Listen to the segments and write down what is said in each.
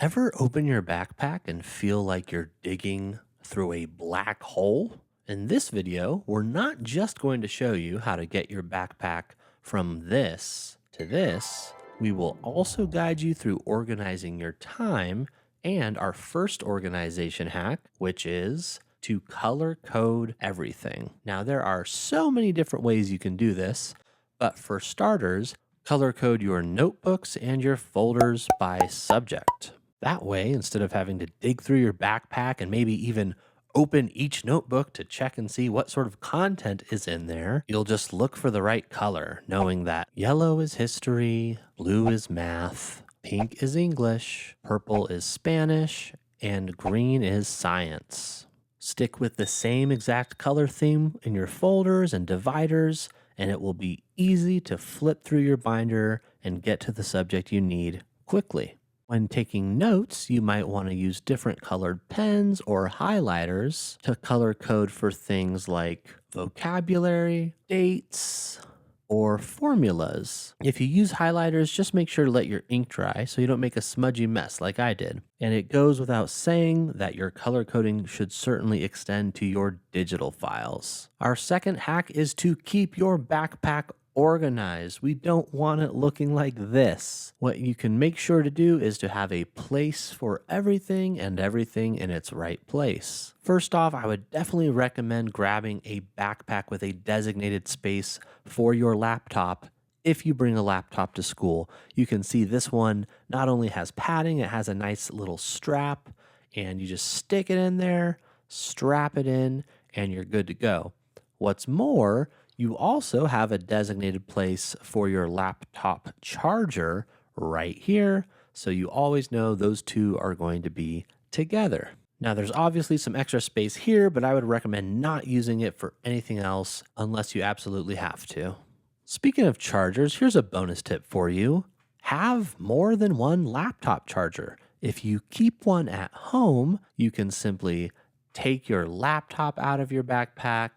Ever open your backpack and feel like you're digging through a black hole? In this video, we're not just going to show you how to get your backpack from this to this, we will also guide you through organizing your time and our first organization hack, which is to color code everything. Now, there are so many different ways you can do this, but for starters, color code your notebooks and your folders by subject. That way, instead of having to dig through your backpack and maybe even open each notebook to check and see what sort of content is in there, you'll just look for the right color, knowing that yellow is history, blue is math, pink is English, purple is Spanish, and green is science. Stick with the same exact color theme in your folders and dividers, and it will be easy to flip through your binder and get to the subject you need quickly. When taking notes, you might want to use different colored pens or highlighters to color code for things like vocabulary, dates, or formulas. If you use highlighters, just make sure to let your ink dry so you don't make a smudgy mess like I did. And it goes without saying that your color coding should certainly extend to your digital files. Our second hack is to keep your backpack organized. We don't want it looking like this. What you can make sure to do is to have a place for everything and everything in its right place. First off, I would definitely recommend grabbing a backpack with a designated space for your laptop. If you bring a laptop to school, you can see this one not only has padding, it has a nice little strap, and you just stick it in there, strap it in, and you're good to go. What's more, you also have a designated place for your laptop charger right here, so you always know those two are going to be together. Now, there's obviously some extra space here, but I would recommend not using it for anything else unless you absolutely have to. Speaking of chargers, here's a bonus tip for you. Have more than one laptop charger. If you keep one at home, you can simply take your laptop out of your backpack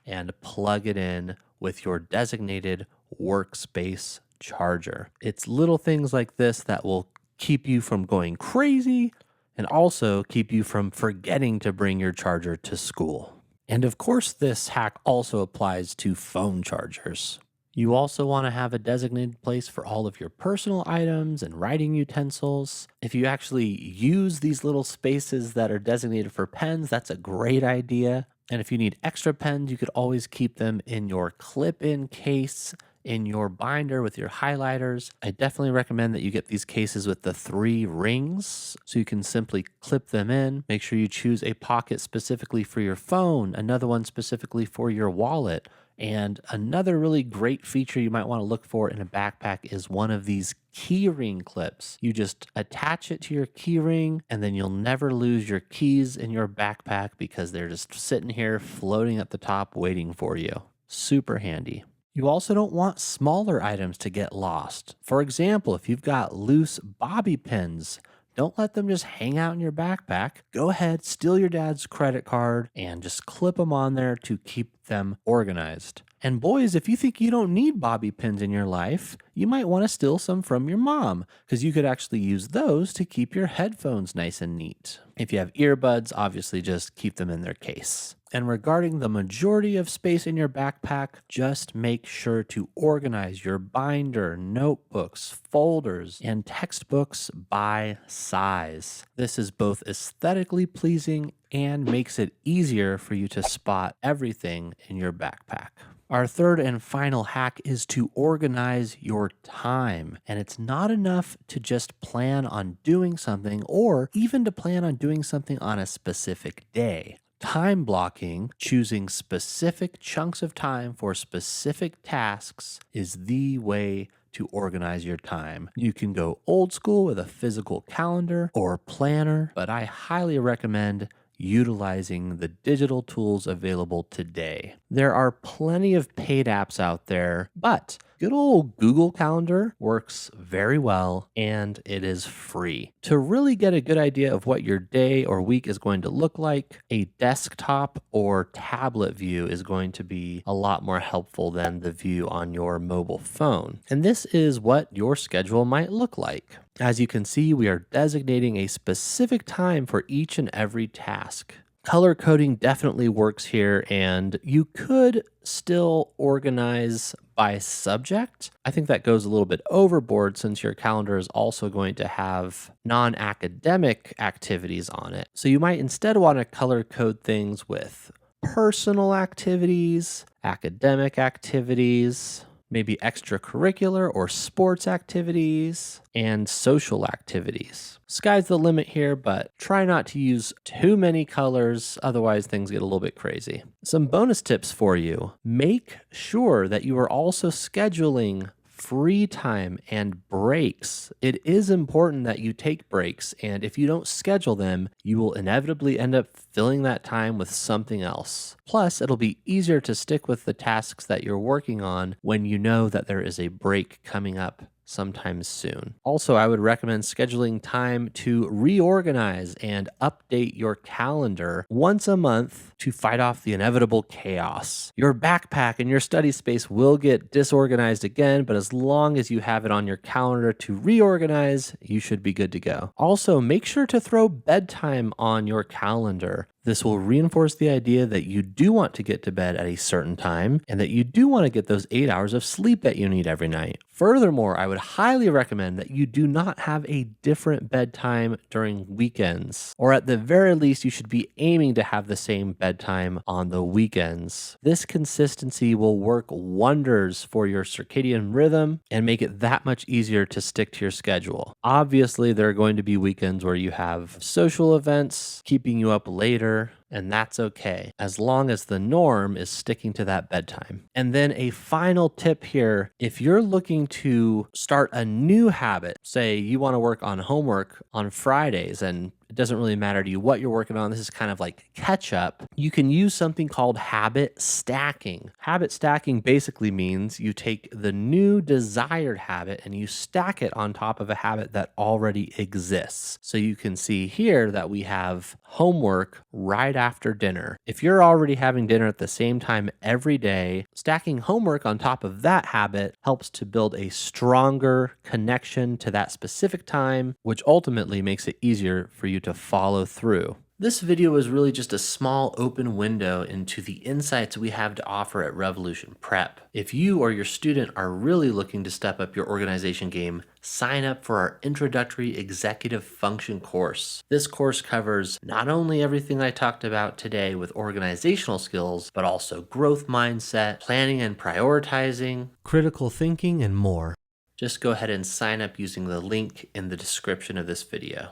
and plug it in with your designated workspace charger. It's little things like this that will keep you from going crazy and also keep you from forgetting to bring your charger to school. And of course, this hack also applies to phone chargers. You also want to have a designated place for all of your personal items and writing utensils. If you actually use these little spaces that are designated for pens, that's a great idea. And if you need extra pens, you could always keep them in your clip-in case in your binder with your highlighters. I definitely recommend that you get these cases with the 3 rings so you can simply clip them in. Make sure you choose a pocket specifically for your phone, another one specifically for your wallet. And another really great feature you might want to look for in a backpack is one of these keyring clips. You just attach it to your keyring and then you'll never lose your keys in your backpack because they're just sitting here floating at the top waiting for you. Super handy. You also don't want smaller items to get lost. For example, if you've got loose bobby pins, don't let them just hang out in your backpack. Go ahead, steal your dad's credit card and just clip them on there to keep them organized. And boys, if you think you don't need bobby pins in your life, you might want to steal some from your mom because you could actually use those to keep your headphones nice and neat. If you have earbuds, obviously just keep them in their case. And regarding the majority of space in your backpack, just make sure to organize your binder, notebooks, folders, and textbooks by size. This is both aesthetically pleasing and makes it easier for you to spot everything in your backpack. Our third and final hack is to organize your time. And it's not enough to just plan on doing something or even to plan on doing something on a specific day. Time blocking, choosing specific chunks of time for specific tasks, is the way to organize your time. You can go old school with a physical calendar or planner, but I highly recommend utilizing the digital tools available today. There are plenty of paid apps out there, but good old Google Calendar works very well, and it is free. To really get a good idea of what your day or week is going to look like, a desktop or tablet view is going to be a lot more helpful than the view on your mobile phone. And this is what your schedule might look like. As you can see, we are designating a specific time for each and every task. Color coding definitely works here, and you could still organize by subject. I think that goes a little bit overboard since your calendar is also going to have non-academic activities on it. So you might instead want to color code things with personal activities, academic activities, maybe extracurricular or sports activities, and social activities. Sky's the limit here, but try not to use too many colors, otherwise things get a little bit crazy. Some bonus tips for you. Make sure that you are also scheduling free time and breaks. It is important that you take breaks, and if you don't schedule them, you will inevitably end up filling that time with something else. Plus, it'll be easier to stick with the tasks that you're working on when you know that there is a break coming up sometime soon. Also, I would recommend scheduling time to reorganize and update your calendar once a month to fight off the inevitable chaos. Your backpack and your study space will get disorganized again, but as long as you have it on your calendar to reorganize, you should be good to go. Also, make sure to throw bedtime on your calendar. This will reinforce the idea that you do want to get to bed at a certain time and that you do want to get those 8 hours of sleep that you need every night. Furthermore, I would highly recommend that you do not have a different bedtime during weekends, or at the very least, you should be aiming to have the same bedtime on the weekends. This consistency will work wonders for your circadian rhythm and make it that much easier to stick to your schedule. Obviously, there are going to be weekends where you have social events keeping you up later, and that's okay, as long as the norm is sticking to that bedtime. And then a final tip here, if you're looking to start a new habit, say you want to work on homework on Fridays and it doesn't really matter to you what you're working on. This is kind of like catch up. You can use something called habit stacking. Habit stacking basically means you take the new desired habit and you stack it on top of a habit that already exists. So you can see here that we have homework right after dinner. If you're already having dinner at the same time every day, stacking homework on top of that habit helps to build a stronger connection to that specific time, which ultimately makes it easier for you to follow through. This video is really just a small open window into the insights we have to offer at Revolution Prep. If you or your student are really looking to step up your organization game, sign up for our Introductory Executive Function course. This course covers not only everything I talked about today with organizational skills, but also growth mindset, planning and prioritizing, critical thinking, and more. Just go ahead and sign up using the link in the description of this video.